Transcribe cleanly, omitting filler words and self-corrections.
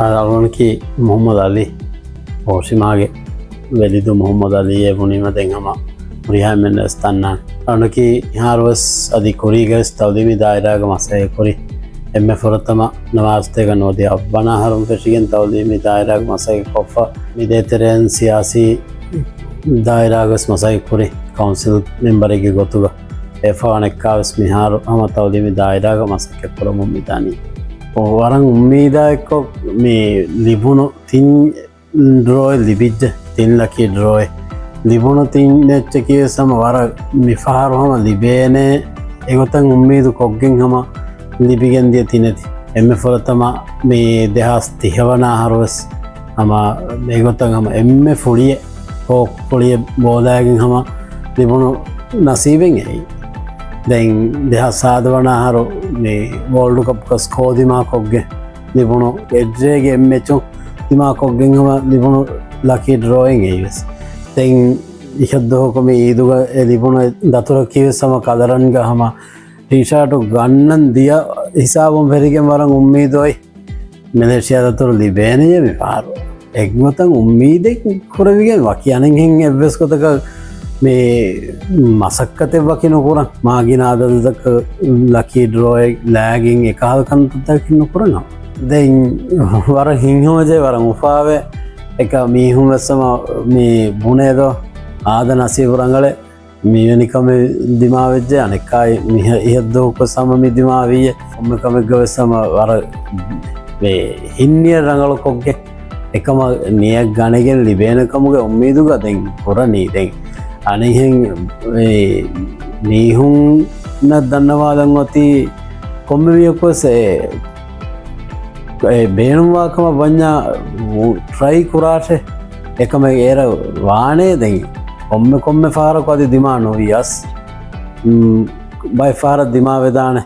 ಅವನಿಗೆ ಮೊಹಮ್ಮದ್ ಅಲಿ ಓಶಿಮಾಗೆ ವೆಲಿದು ಮೊಹಮ್ಮದ್ ಅಲಿ ಬುನಿಮ ದೆಂಗಮ ಮುರಿಹಾಮೆನ್ ಸ್ಥಾನ ಅವನಿಗೆ ಹಾರ್ವಸ್ ಅದಿ ಕೊರಿಗಸ್ ತೌದಿಮಿ ದಾಯರಾಗ ಮಸಾಯ ಕೊರಿ ಎಮ್ಮೆ ಫುರತಮ ನವಾಸ್ತೆಗ ನೋದಿ ಅಬ್ಬನ ಹರಂ ಫೆಶಿಗೆನ್ ತೌದಿಮಿ ದಾಯರಾಗ ಮಸಾಯ ಕೊಫ ಮಿದೇತೆರೆನ್ ಸಿಯಾಸಿ ದಾಯರಾಗಸ್ ಮಸಾಯ ಕೊರಿ ಕೌನ್ಸಿಲ್ ಮೆಂಬರಿಗೆ ಗೊತ್ತುಗ ಎಫಾನೆಕ್ಕಾವಸ್ ಮಿಹಾರು ಅಮ ತೌದಿಮಿ ದಾಯರಾಗ ಮಸಕ್ಕೆ ಕೊರ ಮುಮ್ಮಿದಾನಿ වරන් උම්මීදායක්කො මේ ලිබුණු තින් ඩ්‍රෝය ලිබිජ්ජ තිල්ලකි ඩ්‍රෝය ලිබුණු තින් නෙච්ච කිය සම වර මිෆාරුහම ලිබේනේ එගොතන් උම්මීදු කොග්ගෙන් හම ලිබිගෙන්දිය තිනෙති එම ෆොලතම මේ දෙහස් තිහවනා හරුවස් හම ඒගොතන් හම එම්ම ෆුලිය කෝක් පොලිය බෝදායගෙන් හම ලිබුණු නසීබෙන් ඇයි දැන් දෙහස් සාධවනාහරු මේ වෝල්ඩු කප්කස් කෝදිමාකොක්ගෙ ලිබුණු එඩ්රේගේ එම්මෙචු දිමාකොක්ගෙන් හම ලිබුණු ලකි ඩ්‍රෝයින් ඒවස් තැන් ඉහද්දෝකොම ඒදුග ලිබුණු දතුර කිව සම කදරන්ග හම ටීෂාටු ගන්නන් දිය හිසාබම් පෙරිගෙන් වරන් උම්මීදොයි මෙලේෂයා දතුර ලිබේනය විපාරු එක්මතන් උම්මීදෙක් කොරවිගෙන් වකියනෙන් එවස් කොතක මේ මසක්කතෙ වකිනොකුරන් මාගිනාදදක ලකි ඩ්‍රෝය ලෑගින් එකහල්කන්තතකින්න කරනවා දැන් වර හිංහමජය වර උපාව එක මීහුමස්සම මේ බුණේදෝ ආද නසීපුරංගල මීවනිකම දිමාවෙච්ජය අනෙක්කායි මිහ ඉහද්දෝක සමමි දිමාවීය ඔම්මකමක්ගවෙස්සම වර හින්නිය රඟල කොක්ගෙ එකම නියක් ගණගෙන් ලිබේනකමුගේ ඔම්මීදුග දැන් කොර නීදැන් අනෙහෙන් නීහුන්න දන්නවාදන් වති කොම්මවියකොසේ බේනුවාකම බඥා ට්‍රයි කුරාට එකම ඒර වානේ දෙයි කොම්ම පාරකොති දිමා නොවී යස් බයි පාරත් දිමා වෙදානේ